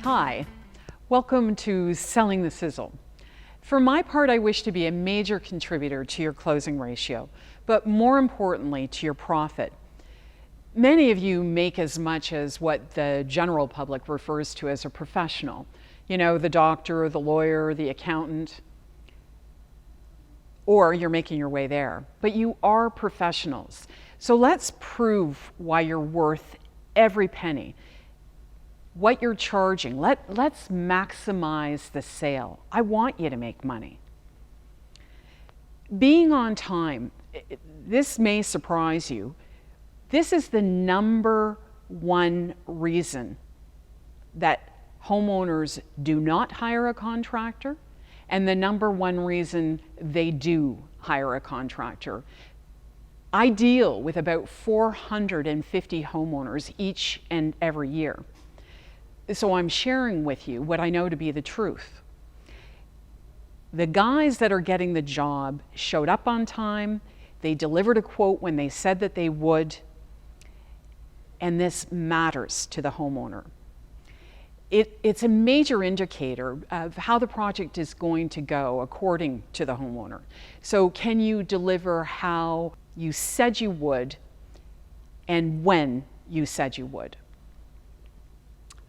Hi, welcome to Selling the Sizzle. For my part, I wish to be a major contributor to your closing ratio, but more importantly, to your profit. Many of you make as much as what the general public refers to as a professional. You know, the doctor, the lawyer, the accountant, or you're making your way there. But you are professionals. So let's prove why you're worth every penny. What you're charging, let's maximize the sale. I want you to make money. Being on time, this may surprise you. This is the number one reason that homeowners do not hire a contractor, and the number one reason they do hire a contractor. I deal with about 450 homeowners each and every year. So I'm sharing with you what I know to be the truth. The guys that are getting the job showed up on time, they delivered a quote when they said that they would, and this matters to the homeowner. It's a major indicator of how the project is going to go according to the homeowner. So can you deliver how you said you would and when you said you would?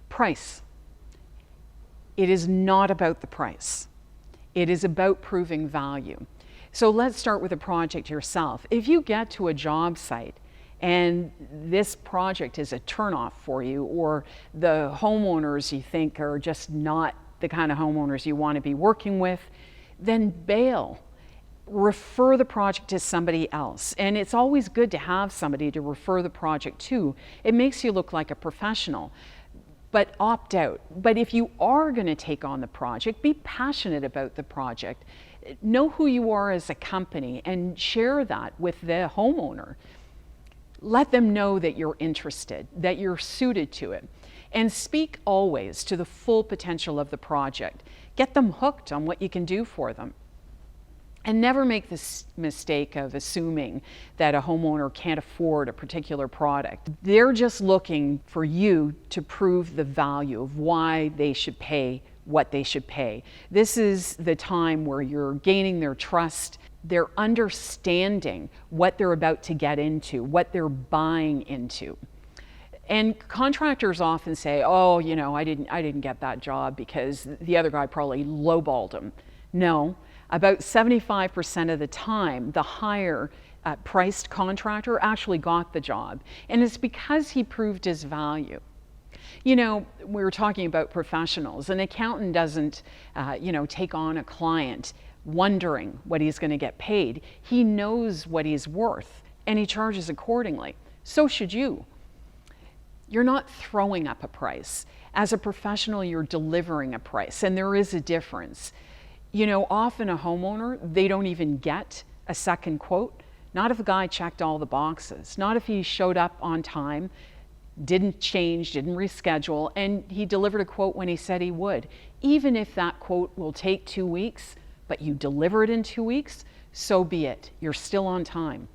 Price. It is not about the price. It is about proving value. So let's start with a project yourself. If you get to a job site and this project is a turnoff for you, or the homeowners you think are just not the kind of homeowners you want to be working with, then bail. Refer the project to somebody else. And it's always good to have somebody to refer the project to. It makes you look like a professional. But opt out. But if you are going to take on the project, be passionate about the project. Know who you are as a company and share that with the homeowner. Let them know that you're interested, that you're suited to it. And speak always to the full potential of the project. Get them hooked on what you can do for them. And never make this mistake of assuming that a homeowner can't afford a particular product. They're just looking for you to prove the value of why they should pay what they should pay. This is the time where you're gaining their trust. They're understanding what they're about to get into, what they're buying into. And contractors often say, oh, you know, I didn't get that job because the other guy probably lowballed him. No. About 75% of the time, the higher priced contractor actually got the job. And it's because he proved his value. You know, we were talking about professionals. An accountant doesn't, take on a client wondering what he's going to get paid. He knows what he's worth and he charges accordingly. So should you. You're not throwing up a price. As a professional, you're delivering a price, and there is a difference. You know, often a homeowner, they don't even get a second quote. Not if the guy checked all the boxes. Not if he showed up on time, didn't change, didn't reschedule, and he delivered a quote when he said he would. Even if that quote will take 2 weeks, but you deliver it in 2 weeks, so be it. You're still on time.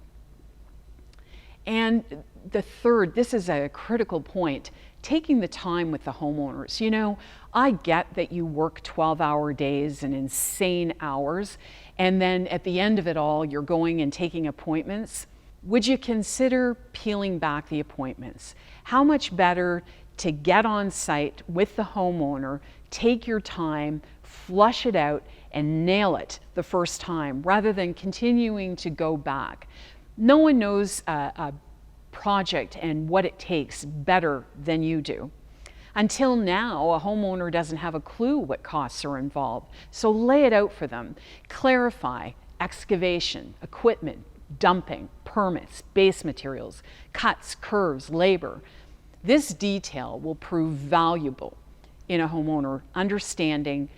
And the third, this is a critical point, taking the time with the homeowners. You know, I get that you work 12-hour days and insane hours, and then at the end of it all, you're going and taking appointments. Would you consider peeling back the appointments? How much better to get on site with the homeowner, take your time, flush it out, and nail it the first time, rather than continuing to go back. No one knows a project and what it takes better than you do. Until now, a homeowner doesn't have a clue what costs are involved. So lay it out for them. Clarify excavation, equipment, dumping, permits, base materials, cuts, curves, labor. This detail will prove valuable in a homeowner understanding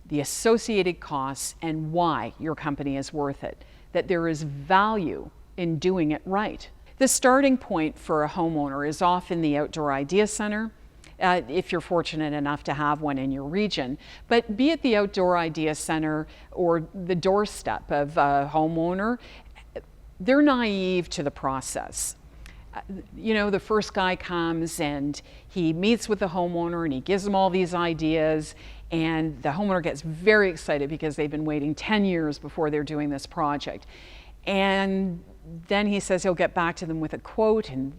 the associated costs and why your company is worth it, that there is value in doing it right. The starting point for a homeowner is often the Outdoor Idea Center, if you're fortunate enough to have one in your region. But be it the Outdoor Idea Center or the doorstep of a homeowner, they're naive to the process. you know, the first guy comes and he meets with the homeowner and he gives them all these ideas, and the homeowner gets very excited because they've been waiting 10 years before they're doing this project. And then he says he'll get back to them with a quote, and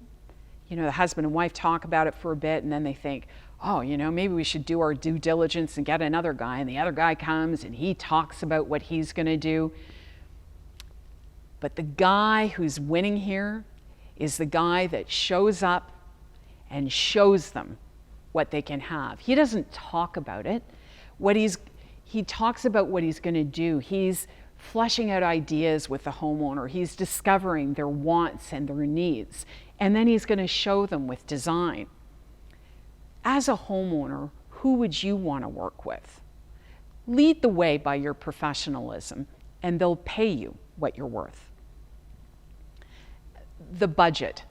you know, the husband and wife talk about it for a bit, and then they think, oh, you know, maybe we should do our due diligence and get another guy. And the other guy comes and he talks about what he's going to do. But the guy who's winning here is the guy that shows up and shows them what they can have. He doesn't talk about it. He talks about what he's going to do. He's fleshing out ideas with the homeowner. He's discovering their wants and their needs. And then he's going to show them with design. As a homeowner, who would you want to work with? Lead the way by your professionalism, and they'll pay you what you're worth. The budget.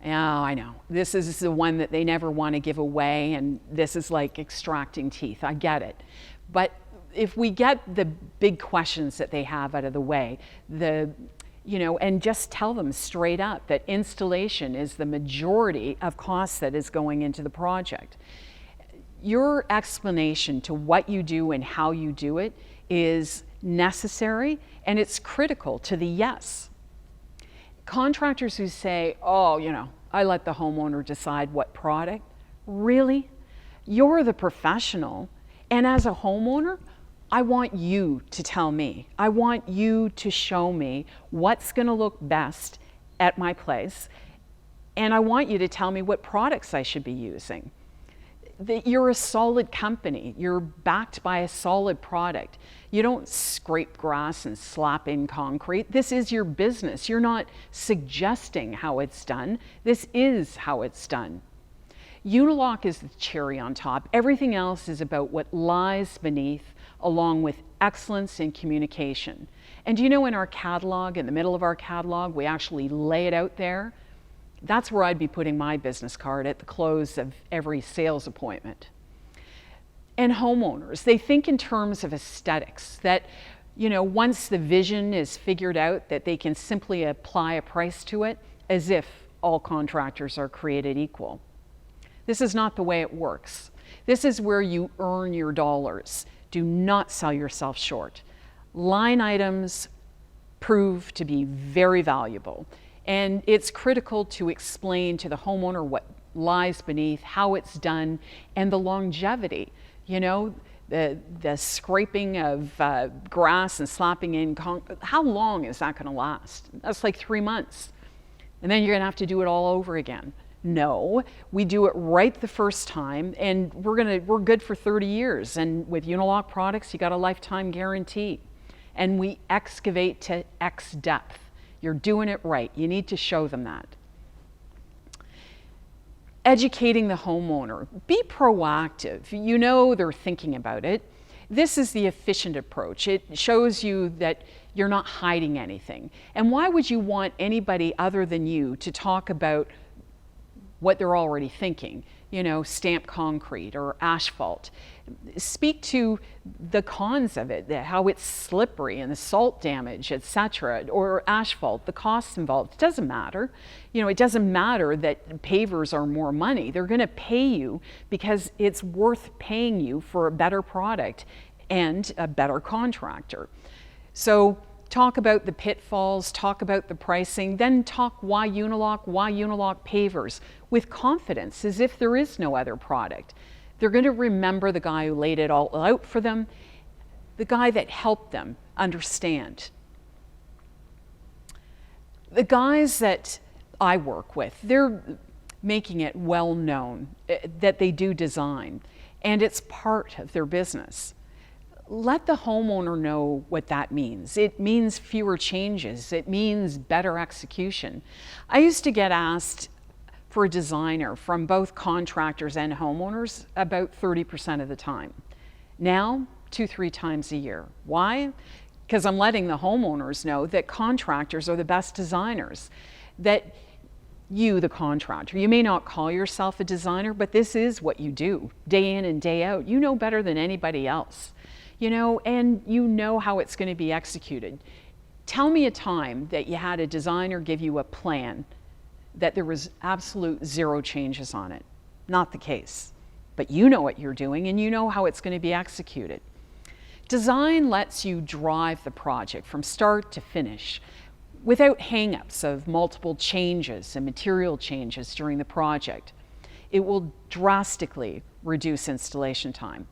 Oh, I know. This is the one that they never want to give away, and this is like extracting teeth. I get it. But if we get the big questions that they have out of the way, and just tell them straight up that installation is the majority of costs that is going into the project. Your explanation to what you do and how you do it is necessary, and it's critical to the yes. Contractors who say, oh, you know, I let the homeowner decide what product. Really? You're the professional, and as a homeowner, I want you to tell me. I want you to show me what's going to look best at my place, and I want you to tell me what products I should be using. That you're a solid company. You're backed by a solid product. You don't scrape grass and slap in concrete. This is your business. You're not suggesting how it's done. This is how it's done. Unilock is the cherry on top. Everything else is about what lies beneath, along with excellence in communication. And do you know, in our catalog, in the middle of our catalog, we actually lay it out there? That's where I'd be putting my business card at the close of every sales appointment. And homeowners, they think in terms of aesthetics, that, you know, once the vision is figured out, that they can simply apply a price to it, as if all contractors are created equal. This is not the way it works. This is where you earn your dollars. Do not sell yourself short. Line items prove to be very valuable, and it's critical to explain to the homeowner what lies beneath, how it's done, and the longevity. You know, the scraping of grass and slapping in concrete, how long is that going to last? That's like 3 months. And then you're going to have to do it all over again. No, we do it right the first time, and we're good for 30 years. And with Unilock products, you got a lifetime guarantee. And we excavate to X depth. You're doing it right. You need to show them that. Educating the homeowner. Be proactive. You know they're thinking about it. This is the efficient approach. It shows you that you're not hiding anything. And why would you want anybody other than you to talk about what they're already thinking? You know, stamped concrete or asphalt. Speak to the cons of it, how it's slippery and the salt damage, etc., or asphalt, the costs involved. It doesn't matter. You know, it doesn't matter that pavers are more money. They're going to pay you because it's worth paying you for a better product and a better contractor. So talk about the pitfalls, talk about the pricing, then talk why Unilock pavers with confidence, as if there is no other product. They're going to remember the guy who laid it all out for them, the guy that helped them understand. The guys that I work with, they're making it well known that they do design, and it's part of their business. Let the homeowner know what that means. It means fewer changes. It means better execution. I used to get asked for a designer from both contractors and homeowners about 30% of the time. Now, 2-3 times a year. Why? Because I'm letting the homeowners know that contractors are the best designers. That you, the contractor, you may not call yourself a designer, but this is what you do day in and day out. You know better than anybody else. You know, and you know how it's going to be executed. Tell me a time that you had a designer give you a plan that there was absolute zero changes on it. Not the case. But you know what you're doing and you know how it's going to be executed. Design lets you drive the project from start to finish without hang-ups of multiple changes and material changes during the project. It will drastically reduce installation time.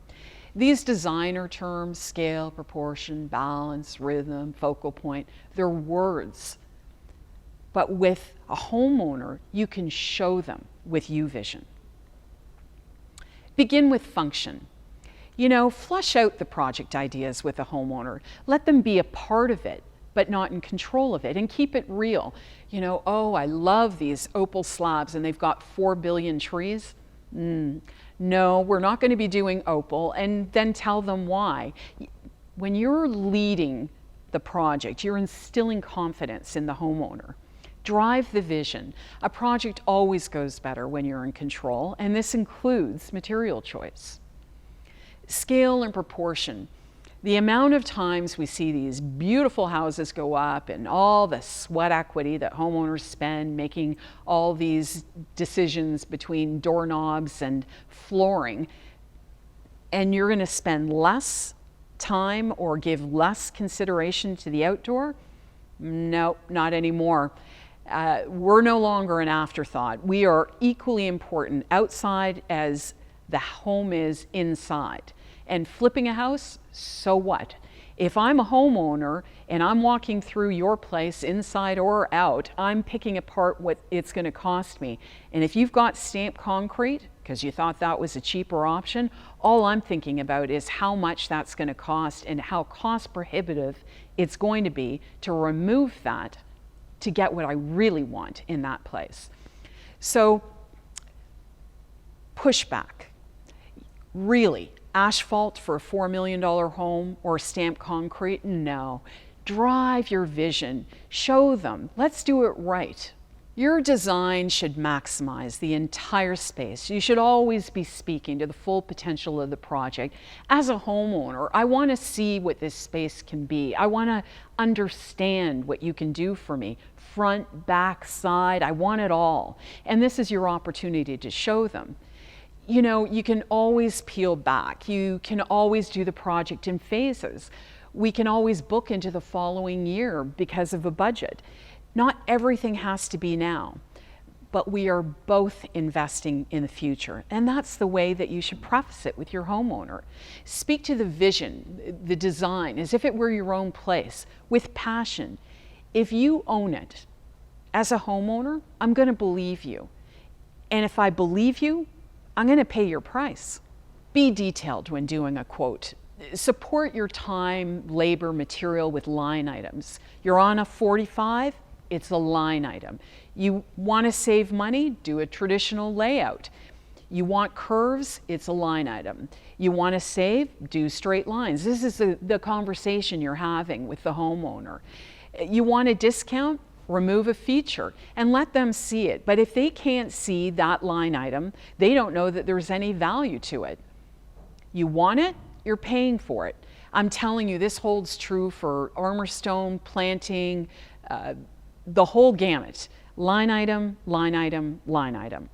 These designer terms, scale, proportion, balance, rhythm, focal point, they're words. But with a homeowner, you can show them with 𝐦𝐸-Vision. Begin with function. Flush out the project ideas with a homeowner. Let them be a part of it, but not in control of it, and keep it real. Oh, I love these opal slabs and they've got 4 billion trees. No, we're not going to be doing opal, and then tell them why. When you're leading the project, you're instilling confidence in the homeowner. Drive the vision. A project always goes better when you're in control, and this includes material choice. Scale and proportion. The amount of times we see these beautiful houses go up and all the sweat equity that homeowners spend making all these decisions between doorknobs and flooring, and you're going to spend less time or give less consideration to the outdoor? No, not anymore. We're no longer an afterthought. We are equally important outside as the home is inside. And flipping a house, so what? If I'm a homeowner and I'm walking through your place inside or out, I'm picking apart what it's going to cost me. And if you've got stamped concrete, because you thought that was a cheaper option, all I'm thinking about is how much that's going to cost and how cost prohibitive it's going to be to remove that to get what I really want in that place. So, pushback. Really, asphalt for a $4 million home or stamped concrete? No. Drive your vision. Show them. Let's do it right. Your design should maximize the entire space. You should always be speaking to the full potential of the project. As a homeowner, I want to see what this space can be. I want to understand what you can do for me. Front, back, side, I want it all. And this is your opportunity to show them. You can always peel back. You can always do the project in phases. We can always book into the following year because of a budget. Not everything has to be now, but we are both investing in the future. And that's the way that you should preface it with your homeowner. Speak to the vision, the design, as if it were your own place, with passion. If you own it, as a homeowner, I'm going to believe you. And if I believe you, I'm going to pay your price. Be detailed when doing a quote. Support your time, labor, material with line items. You're on a 45, it's a line item. You want to save money? Do a traditional layout. You want curves? It's a line item. You want to save? Do straight lines. This is the conversation you're having with the homeowner. You want a discount? Remove a feature and let them see it. But if they can't see that line item, they don't know that there's any value to it. You want it? You're paying for it. I'm telling you, this holds true for armor stone, planting, the whole gamut. Line item, line item, line item.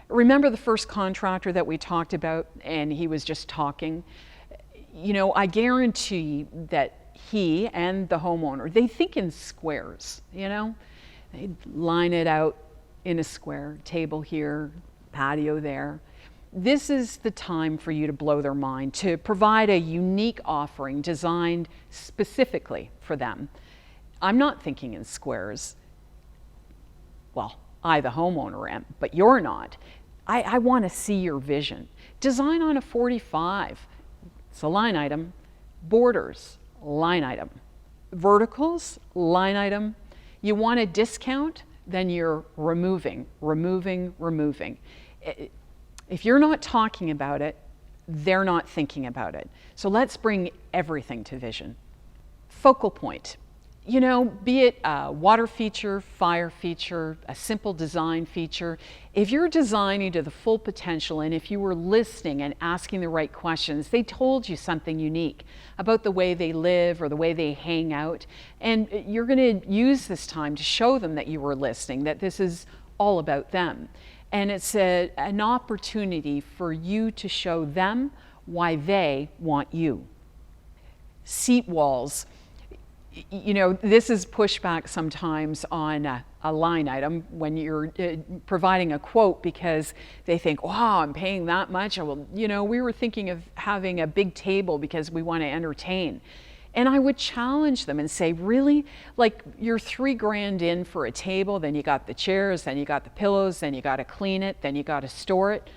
Remember the first contractor that we talked about and he was just talking? I guarantee that he and the homeowner, they think in squares, They line it out in a square, table here, patio there. This is the time for you to blow their mind, to provide a unique offering designed specifically for them. I'm not thinking in squares. Well, I, the homeowner, am, but you're not. I want to see your vision. Design on a 45. It's a line item. Borders, line item. Verticals, line item. You want a discount? Then you're removing. If you're not talking about it, they're not thinking about it. So let's bring everything to vision. Focal point. Be it a water feature, fire feature, a simple design feature. If you're designing to the full potential and if you were listening and asking the right questions, they told you something unique about the way they live or the way they hang out. And you're going to use this time to show them that you were listening, that this is all about them. And it's an opportunity for you to show them why they want you. Seat walls. You know, this is pushback sometimes on a line item when you're providing a quote, because they think, wow, I'm paying that much. Well, you know, we were thinking of having a big table because we want to entertain. And I would challenge them and say, really? Like, you're $3,000 in for a table, then you got the chairs, then you got the pillows, then you got to clean it, then you got to store it.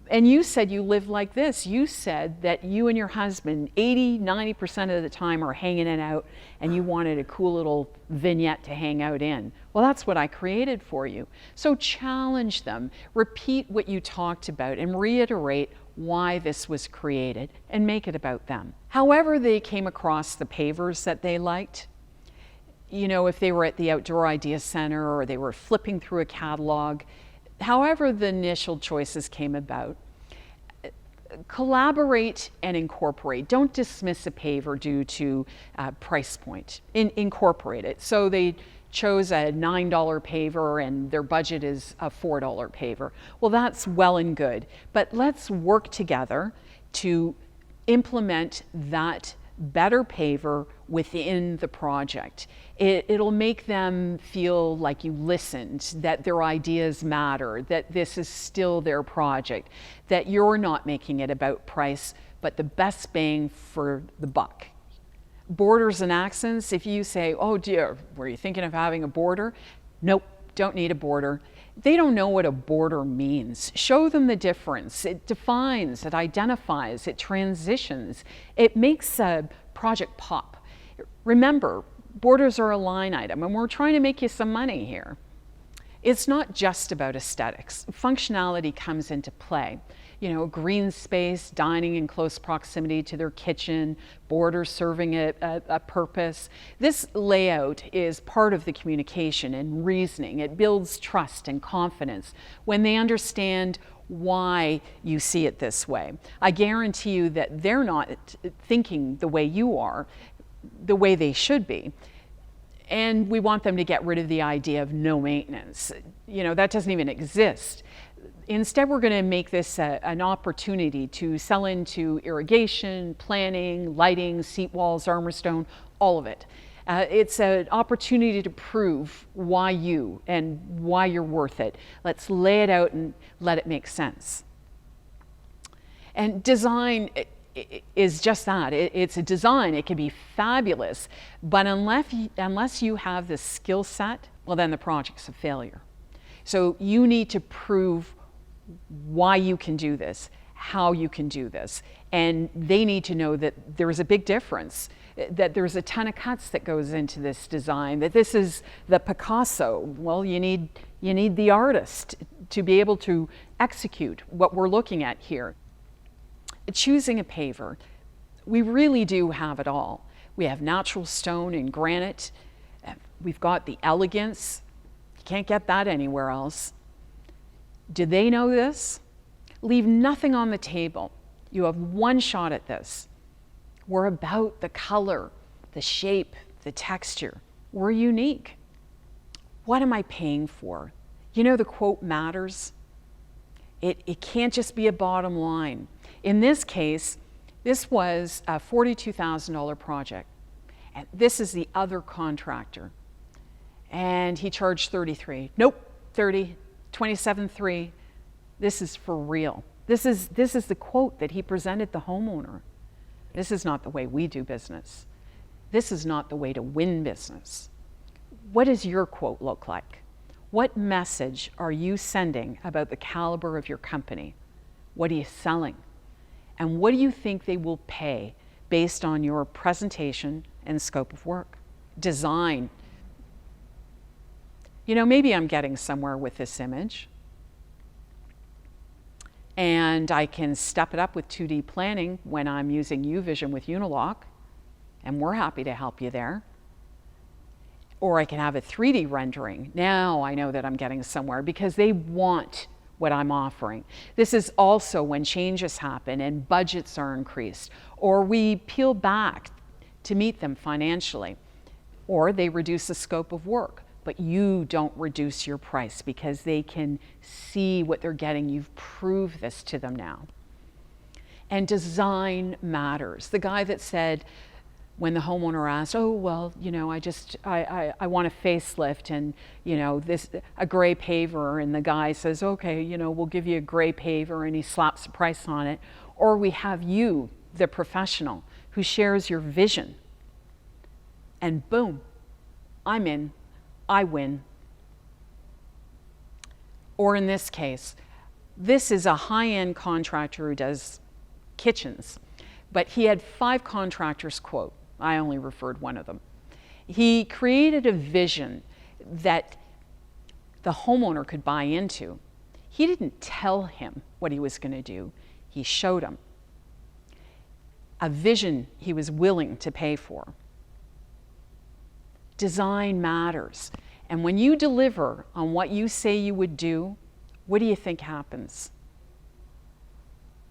And you said you live like this. You said that you and your husband 80–90% of the time are hanging it out, and you wanted a cool little vignette to hang out in. Well, that's what I created for you. So challenge them, repeat what you talked about, and reiterate why this was created, and make it about them. However they came across the pavers that they liked, you know, if they were at the Outdoor Idea Center or they were flipping through a catalog, however the initial choices came about, collaborate and incorporate. Don't dismiss a paver due to price point. Incorporate it. So they chose a $9 paver and their budget is a $4 paver. Well, that's well and good, but let's work together to implement that better paver within the project. It'll make them feel like you listened, that their ideas matter, that this is still their project, that you're not making it about price, but the best bang for the buck. Borders and accents, if you say, oh dear, were you thinking of having a border? Nope, don't need a border. They don't know what a border means. Show them the difference. It defines, it identifies, it transitions. It makes a project pop. Remember, borders are a line item, and we're trying to make you some money here. It's not just about aesthetics. Functionality comes into play. You know, green space, dining in close proximity to their kitchen, borders serving a purpose. This layout is part of the communication and reasoning. It builds trust and confidence when they understand why you see it this way. I guarantee you that they're not thinking the way you are, the way they should be. And we want them to get rid of the idea of no maintenance. You know, that doesn't even exist. Instead, we're going to make this an opportunity to sell into irrigation, planning, lighting, seat walls, armor stone, all of it. It's an opportunity to prove why you and why you're worth it. Let's lay it out and let it make sense. And design is just that. It's a design. It can be fabulous, but unless you have the skill set, well, then the project's a failure. So you need to prove why you can do this, how you can do this, and they need to know that there's a big difference, that there's a ton of cuts that goes into this design, that this is the Picasso. Well, you need the artist to be able to execute what we're looking at here. Choosing a paver, we really do have it all. We have natural stone and granite. We've got the elegance. You can't get that anywhere else. Do they know this? Leave nothing on the table. You have one shot at this. We're about the color, the shape, the texture. We're unique. What am I paying for? You know, the quote matters. It can't just be a bottom line. In this case, this was a $42,000 project. And this is the other contractor. And he charged 33. Nope, 30. 27.3, this is for real. This is the quote that he presented the homeowner. This is not the way we do business. This is not the way to win business. What does your quote look like? What message are you sending about the caliber of your company? What are you selling? And what do you think they will pay based on your presentation and scope of work? Design. You know, maybe I'm getting somewhere with this image, and I can step it up with 2D planning when I'm using UVision with Unilock, and we're happy to help you there. Or I can have a 3D rendering. Now I know that I'm getting somewhere because they want what I'm offering. This is also when changes happen and budgets are increased, or we peel back to meet them financially, or they reduce the scope of work. but you don't reduce your price because they can see what they're getting. You've proved this to them now. And design matters. The guy that said, when the homeowner asked, oh, well, you know, I want a facelift and, you know, a gray paver, and the guy says, okay, you know, we'll give you a gray paver, and he slaps the price on it. Or we have you, the professional, who shares your vision, and boom, I'm in, I win. Or in this case, this is a high-end contractor who does kitchens, but he had 5 contractors quote. I only referred one of them. He created a vision that the homeowner could buy into. He didn't tell him what he was going to do. He showed him a vision he was willing to pay for. Design matters. And when you deliver on what you say you would do, what do you think happens?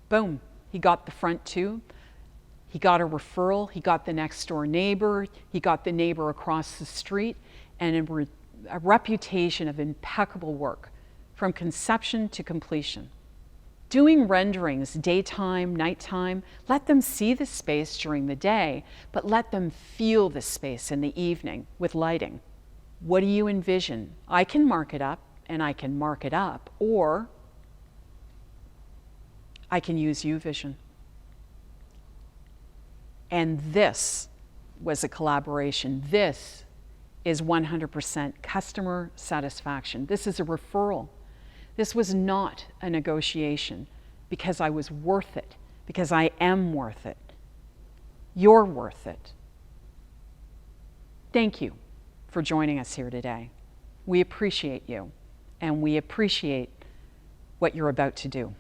Boom, he got the front tube. He got a referral, he got the next door neighbor, he got the neighbor across the street, and a reputation of impeccable work from conception to completion. Doing renderings daytime, nighttime, let them see the space during the day, but let them feel the space in the evening with lighting. What do you envision? I can mark it up, and I can mark it up, or I can use UVision. And this was a collaboration. This is 100% customer satisfaction. This is a referral. This was not a negotiation because I was worth it, because I am worth it. You're worth it. Thank you for joining us here today. We appreciate you, and we appreciate what you're about to do.